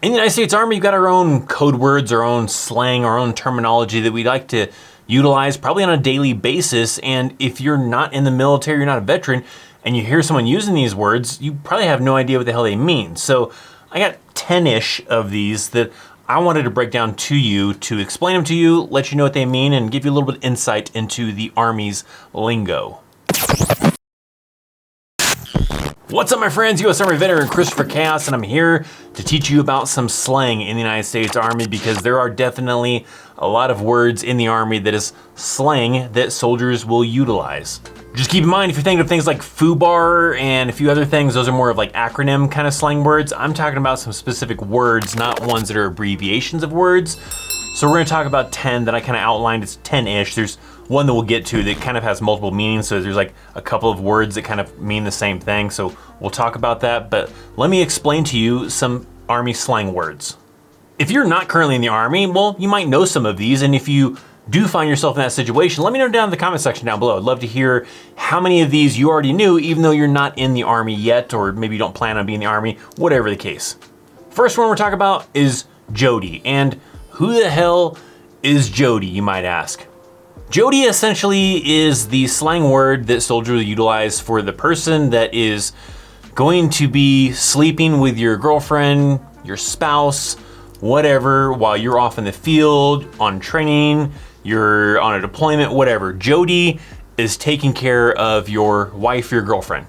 In the United States Army, you've got our own code words, our own slang, our own terminology that we like to utilize probably on a daily basis. And if you're not in the military, you're not a veteran, and you hear someone using these words, you probably have no idea what the hell they mean. So I got 10-ish of these that I wanted to break down to you to explain them to you, let you know what they mean, and give you a little bit of insight into the Army's lingo. What's up, my friends? U.S. Army veteran Christopher Chaos, and I'm here to teach you about some slang in the United States Army, because there are definitely a lot of words in the Army that is slang that soldiers will utilize. Just keep in mind, if you're thinking of things like FUBAR and a few other things, those are more of like acronym kind of slang words. I'm talking about some specific words, not ones that are abbreviations of words. So we're gonna talk about 10 that I kind of outlined. It's 10-ish. There's one that we'll get to that kind of has multiple meanings. So there's like a couple of words that kind of mean the same thing. So we'll talk about that, but let me explain to you some Army slang words. If you're not currently in the Army, well, you might know some of these. And if you do find yourself in that situation, let me know down in the comment section down below. I'd love to hear how many of these you already knew, even though you're not in the Army yet, or maybe you don't plan on being in the Army, whatever the case. First one we're talking about is jody. And who the hell is jody, you might ask? Jody essentially is the slang word that soldiers utilize for the person that is going to be sleeping with your girlfriend, your spouse, whatever, while you're off in the field, on training, you're on a deployment, whatever. Jody is taking care of your wife, your girlfriend.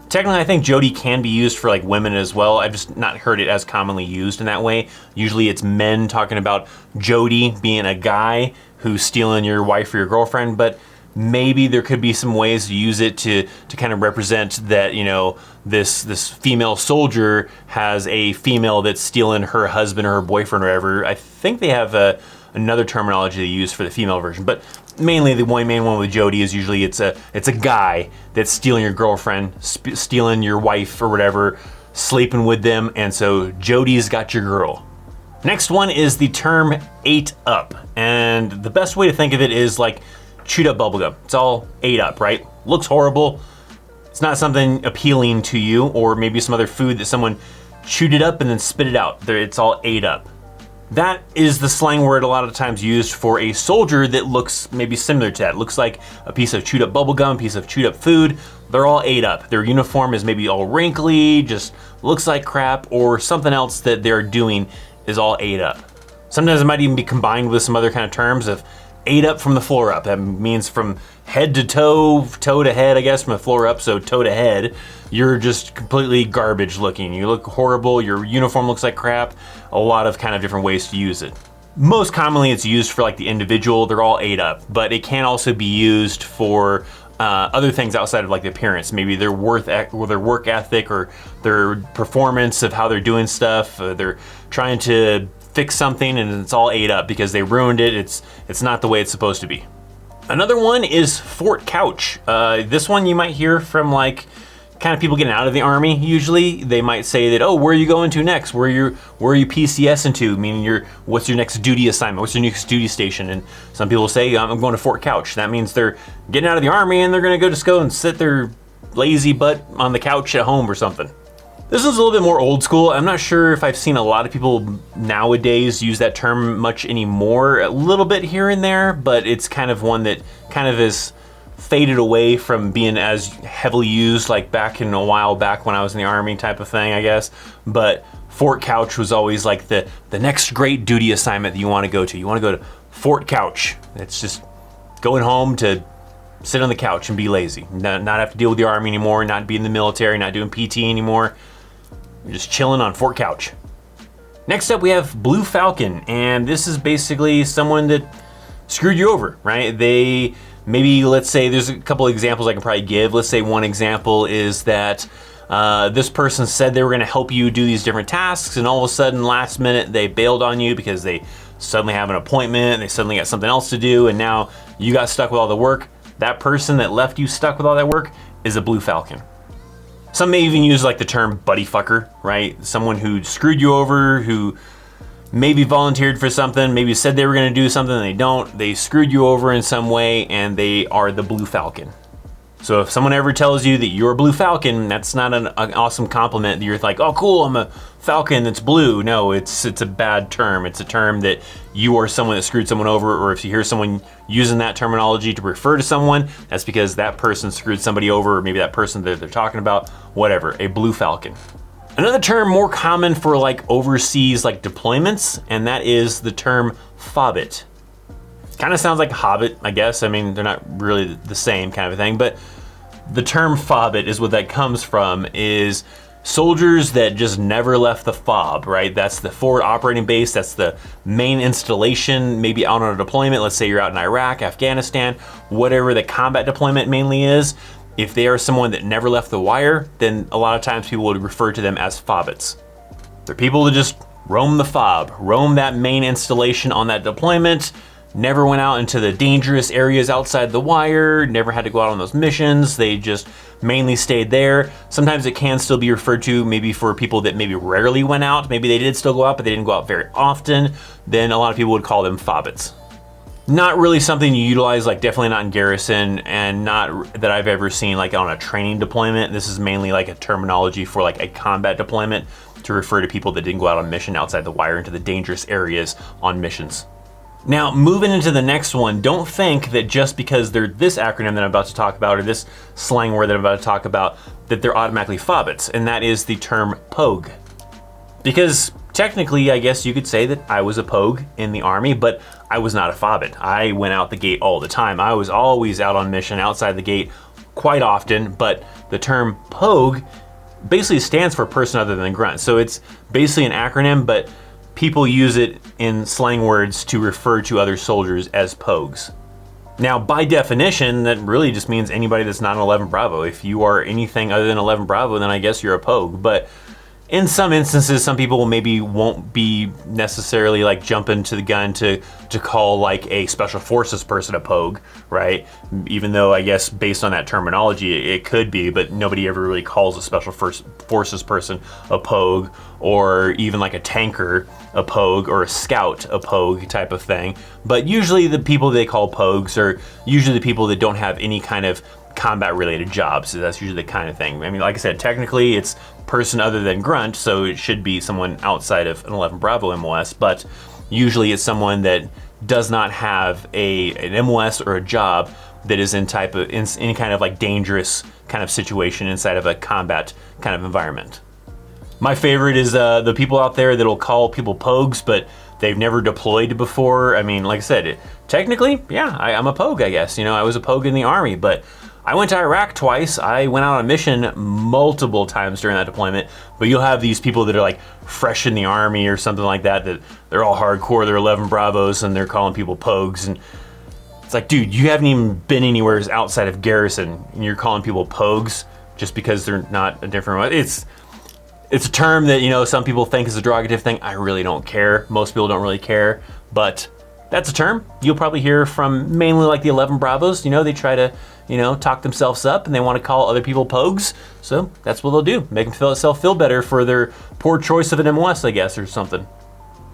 Technically, I think jody can be used for like women as well. I've just not heard it as commonly used in that way. Usually it's men talking about jody being a guy who's stealing your wife or your girlfriend, but maybe there could be some ways to use it to kind of represent that, you know, this female soldier has a female that's stealing her husband or her boyfriend or whatever. I think they have another terminology they use for the female version, but mainly the main one with jody is usually it's a guy that's stealing your girlfriend, stealing your wife or whatever, sleeping with them, and so jody's got your girl. Next one is the term ate up, and the best way to think of it is like chewed up bubblegum. It's all ate up, right? Looks horrible. It's not something appealing to you, or maybe some other food that someone chewed it up and then spit it out. It's all ate up. That is the slang word a lot of times used for a soldier that looks maybe similar to that. It looks like a piece of chewed up bubblegum, a piece of chewed up food. They're all ate up. Their uniform is maybe all wrinkly, just looks like crap, or something else that they're doing is all ate up. Sometimes it might even be combined with some other kind of terms of ate up from the floor up. That means from head to toe, toe to head, I guess, from the floor up, so toe to head. You're just completely garbage looking. You look horrible, your uniform looks like crap. A lot of kind of different ways to use it. Most commonly it's used for like the individual, they're all ate up, but it can also be used for other things outside of like the appearance, maybe their work ethic or their performance of how they're doing stuff. They're trying to fix something and it's all ate up because they ruined it. It's not the way it's supposed to be. Another one is fort couch. This one you might hear from like kind of people getting out of the Army. Usually they might say that, oh, where are you going to next? Where are you PCSing to? Meaning what's your next duty assignment? What's your next duty station? And some people say, I'm going to fort couch. That means they're getting out of the Army and they're gonna go just go and sit their lazy butt on the couch at home or something. This is a little bit more old school. I'm not sure if I've seen a lot of people nowadays use that term much anymore. A little bit here and there, but it's kind of one that kind of is faded away from being as heavily used like back in a while back when I was in the Army type of thing, I guess. But fort couch was always like the next great duty assignment that you want to go to. You want to go to fort couch. It's just going home to sit on the couch and be lazy. Not have to deal with the Army anymore, not be in the military, not doing PT anymore. You're just chilling on fort couch. Next up we have blue Falcon, and this is basically someone that screwed you over, right? They maybe, let's say, there's a couple examples I can probably give. Let's say one example is that this person said they were gonna help you do these different tasks, and all of a sudden last minute they bailed on you because they suddenly have an appointment, they suddenly got something else to do, and now you got stuck with all the work. That person that left you stuck with all that work is a blue Falcon. Some may even use like the term buddy fucker, right? Someone who screwed you over, who maybe volunteered for something, maybe said they were gonna do something and they don't. They screwed you over in some way and they are the blue Falcon. So if someone ever tells you that you're a blue falcon, that's not an awesome compliment. You're like, oh cool, I'm a falcon that's blue. No, it's a bad term. It's a term that you are someone that screwed someone over, or if you hear someone using that terminology to refer to someone, that's because that person screwed somebody over, or maybe that person that they're talking about, whatever, a blue falcon. Another term more common for like overseas like deployments, and that is the term Fobit. Kind of sounds like Hobbit, I guess. I mean, they're not really the same kind of a thing, but the term Fobit is what that comes from, is soldiers that just never left the FOB, right? That's the forward operating base, that's the main installation, maybe out on a deployment. Let's say you're out in Iraq, Afghanistan, whatever the combat deployment mainly is. If they are someone that never left the wire, then a lot of times people would refer to them as Fobits. They're people that just roam the FOB, roam that main installation on that deployment, never went out into the dangerous areas outside the wire, never had to go out on those missions. They just mainly stayed there. Sometimes it can still be referred to maybe for people that maybe rarely went out. Maybe they did still go out, but they didn't go out very often. Then a lot of people would call them Fobits. Not really something you utilize, like definitely not in garrison, and not that I've ever seen like on a training deployment. This is mainly like a terminology for like a combat deployment to refer to people that didn't go out on mission outside the wire into the dangerous areas on missions. Now, moving into the next one, don't think that just because they're this acronym that I'm about to talk about, or this slang word that I'm about to talk about, that they're automatically Fobits, and that is the term pogue. Because technically, I guess you could say that I was a pogue in the Army, but I was not a Fobit. I went out the gate all the time. I was always out on mission outside the gate quite often, but the term pogue basically stands for person other than grunt. So it's basically an acronym, but people use it in slang words to refer to other soldiers as pogues. Now, by definition, that really just means anybody that's not an 11 Bravo. If you are anything other than 11 Bravo, then I guess you're a pogue. But in some instances, some people maybe won't be necessarily like jumping to the gun to call like a special forces person a pogue, right? Even though I guess based on that terminology, it could be, but nobody ever really calls a special forces person a pogue, or even like a tanker a pogue, or a scout a pogue type of thing. But usually the people they call pogues are usually the people that don't have any kind of combat related jobs. So that's usually the kind of thing. I mean, like I said, technically it's person other than grunt, so it should be someone outside of an 11 Bravo MOS, but usually it's someone that does not have an MOS or a job that is in any kind of like dangerous kind of situation inside of a combat kind of environment. My favorite is the people out there that'll call people pogues, but they've never deployed before. I mean, like I said, technically, yeah, I'm a pogue, I guess. You know, I was a pogue in the Army, but I went to Iraq twice. I went out on a mission multiple times during that deployment, but you'll have these people that are like fresh in the Army or something like that, that they're all hardcore, they're 11 Bravos, and they're calling people pogues. And it's like, dude, you haven't even been anywhere outside of garrison, and you're calling people pogues just because they're not a different one. It's a term that, you know, some people think is a derogative thing. I really don't care. Most people don't really care, but that's a term you'll probably hear from mainly like the 11 Bravos. You know, they try to, you know, talk themselves up and they want to call other people pogues. So that's what they'll do. Make themselves feel better for their poor choice of an MOS, I guess, or something.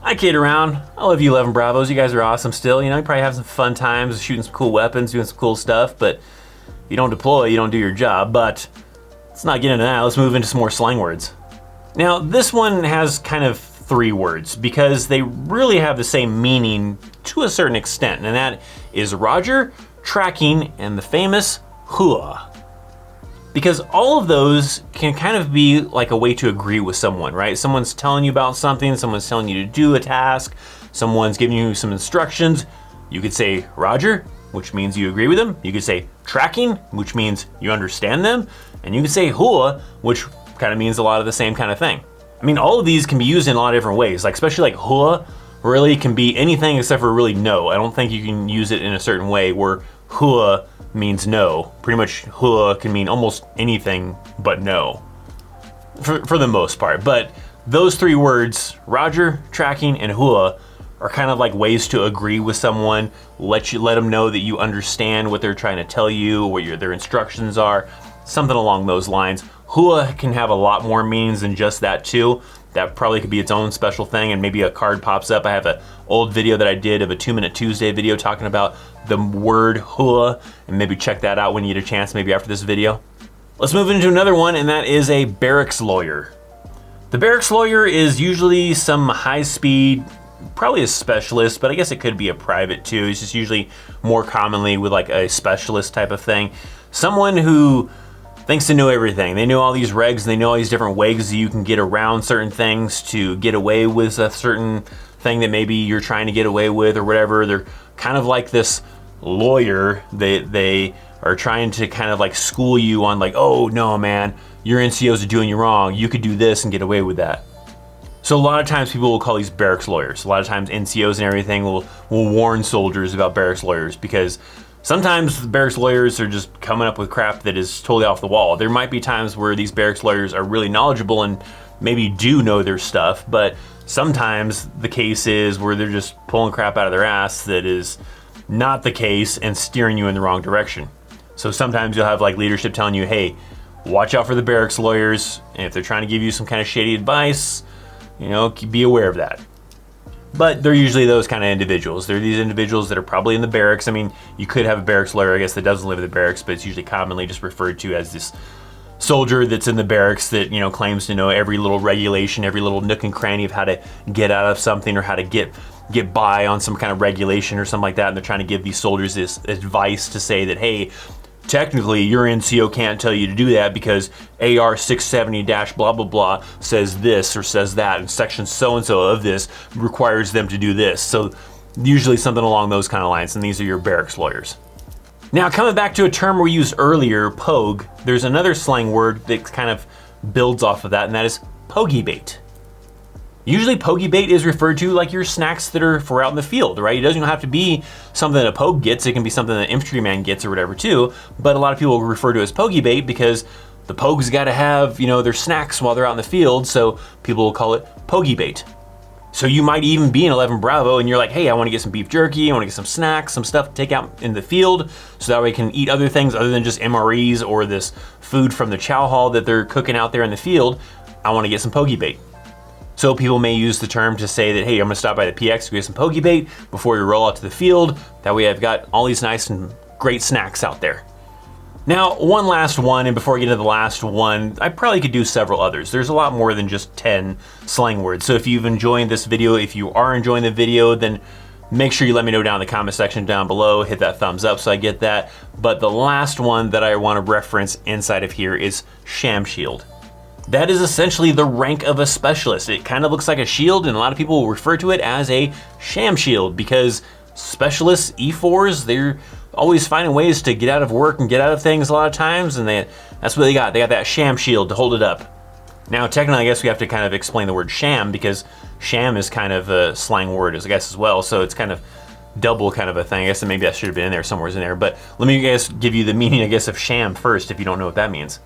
I kid around. I love you 11 Bravos. You guys are awesome still. You know, you probably have some fun times shooting some cool weapons, doing some cool stuff, but you don't deploy, you don't do your job. But let's not get into that. Let's move into some more slang words. Now, this one has kind of three words because they really have the same meaning to a certain extent, and that is Roger, tracking, and the famous hua. Because all of those can kind of be like a way to agree with someone, right? Someone's telling you about something, someone's telling you to do a task, someone's giving you some instructions. You could say Roger, which means you agree with them. You could say tracking, which means you understand them. And you could say hua, which kind of means a lot of the same kind of thing. I mean, all of these can be used in a lot of different ways, like especially like hua really can be anything except for really no. I don't think you can use it in a certain way where hua means no. Pretty much hua can mean almost anything but no, for the most part. But those three words, Roger, tracking, and hua, are kind of like ways to agree with someone, let them know that you understand what they're trying to tell you, what their instructions are, something along those lines. Hua can have a lot more meanings than just that too, that probably could be its own special thing, and maybe a card pops up. I have an old video that I did of a 2-Minute Tuesday video talking about the word hua, and maybe check that out when you get a chance, maybe after this video. Let's move into another one, and that is a barracks lawyer. The barracks lawyer is usually some high-speed, probably a specialist, but I guess it could be a private too. It's just usually more commonly with like a specialist type of thing. Someone who thinks to know everything. They know all these regs, and they know all these different ways that you can get around certain things to get away with a certain thing that maybe you're trying to get away with or whatever. They're kind of like this lawyer. They are trying to kind of like school you on like, oh no man, your NCOs are doing you wrong. You could do this and get away with that. So a lot of times people will call these barracks lawyers. A lot of times NCOs and everything will warn soldiers about barracks lawyers, because sometimes the barracks lawyers are just coming up with crap that is totally off the wall. There might be times where these barracks lawyers are really knowledgeable and maybe do know their stuff, but sometimes the case is where they're just pulling crap out of their ass that is not the case and steering you in the wrong direction. So sometimes you'll have like leadership telling you, hey, watch out for the barracks lawyers, and if they're trying to give you some kind of shady advice, you know, be aware of that. But they're usually those kind of individuals. They're these individuals that are probably in the barracks. I mean, you could have a barracks lawyer, I guess, that doesn't live in the barracks, but it's usually commonly just referred to as this soldier that's in the barracks that, you know, claims to know every little regulation, every little nook and cranny of how to get out of something or how to get by on some kind of regulation or something like that. And they're trying to give these soldiers this advice to say that, hey, technically your NCO can't tell you to do that because AR 670 dash blah blah blah says this or says that, and section so and so of this requires them to do this. So usually something along those kind of lines, and these are your barracks lawyers. Now, coming back to a term we used earlier, pogue, there's another slang word that kind of builds off of that, and that is pogey bait. Usually pogey bait is referred to like your snacks that are for out in the field, right? It doesn't have to be something that a pogue gets. It can be something that an infantryman gets or whatever too, but a lot of people refer to it as pogey bait because the pogues got to have, you know, their snacks while they're out in the field, so people will call it pogey bait. So you might even be in 11 Bravo and you're like, hey, I want to get some beef jerky, I want to get some snacks, some stuff to take out in the field so that way I can eat other things other than just MREs or this food from the chow hall that they're cooking out there in the field. I want to get some pogey bait. So people may use the term to say that, hey, I'm gonna stop by the PX to get some pogey bait before you roll out to the field. That way I've got all these nice and great snacks out there. Now, one last one, and before I get into the last one, I probably could do several others. There's a lot more than just 10 slang words. So if you've enjoyed this video, if you are enjoying the video, then make sure you let me know down in the comment section down below. Hit that thumbs up so I get that. But the last one that I wanna reference inside of here is sham shield. That is essentially the rank of a specialist. It kind of looks like a shield, and a lot of people will refer to it as a sham shield because specialists, E4s, they're always finding ways to get out of work and get out of things a lot of times, and that's what they got. They got that sham shield to hold it up. Now, technically, I guess we have to kind of explain the word sham because sham is kind of a slang word, I guess, as well, so it's kind of double kind of a thing. I guess maybe that should have been in there, somewhere in there, but let me give you the meaning, I guess, of sham first if you don't know what that means.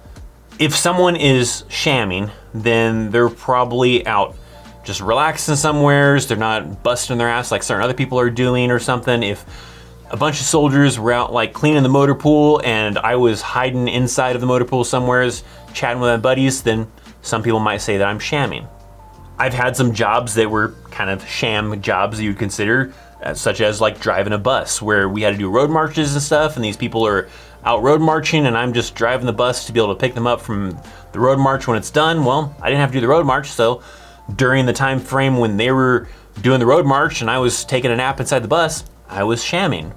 If someone is shamming, then they're probably out just relaxing somewheres. They're not busting their ass like certain other people are doing or something. If a bunch of soldiers were out like cleaning the motor pool and I was hiding inside of the motor pool somewheres chatting with my buddies, then some people might say that I'm shamming. I've had some jobs that were kind of sham jobs that you'd consider, such as like driving a bus where we had to do road marches and stuff, and these people are out road marching and I'm just driving the bus to be able to pick them up from the road march when it's done. Well, I didn't have to do the road march, so during the time frame when they were doing the road march and I was taking a nap inside the bus, I was shamming.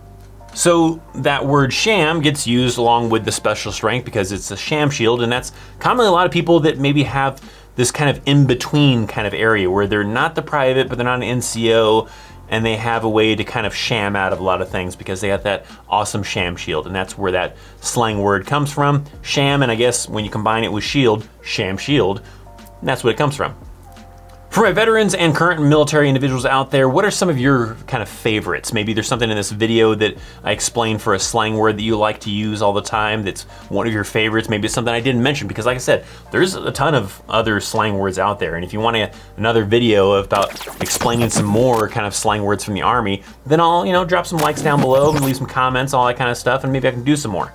So that word sham gets used along with the specialist rank because it's a sham shield, and that's commonly a lot of people that maybe have this kind of in-between kind of area where they're not the private, but they're not an NCO, and they have a way to kind of sham out of a lot of things because they got that awesome sham shield, and that's where that slang word comes from. Sham, and I guess when you combine it with shield, sham shield, that's what it comes from. For my veterans and current military individuals out there, what are some of your kind of favorites? Maybe there's something in this video that I explained for a slang word that you like to use all the time that's one of your favorites. Maybe it's something I didn't mention because, like I said, there's a ton of other slang words out there. And if you want another video about explaining some more kind of slang words from the Army, then I'll, drop some likes down below and leave some comments, all that kind of stuff, and maybe I can do some more.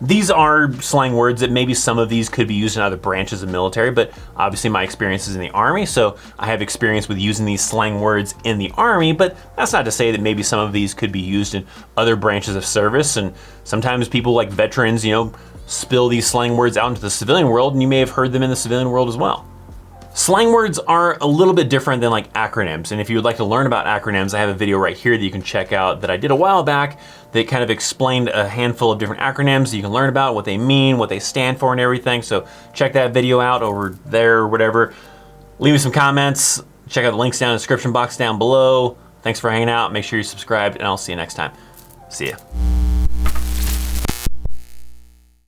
These are slang words that maybe some of these could be used in other branches of military, but obviously my experience is in the Army, so I have experience with using these slang words in the Army, but that's not to say that maybe some of these could be used in other branches of service, and sometimes people like veterans, you know, spill these slang words out into the civilian world, and you may have heard them in the civilian world as well. Slang words are a little bit different than like acronyms, and if you would like to learn about acronyms, I have a video right here that you can check out that I did a while back that kind of explained a handful of different acronyms that you can learn about, what they mean, what they stand for and everything, so check that video out over there or whatever. Leave me some comments, check out the links down in the description box down below. Thanks for hanging out, make sure you're subscribed, and I'll see you next time. See ya.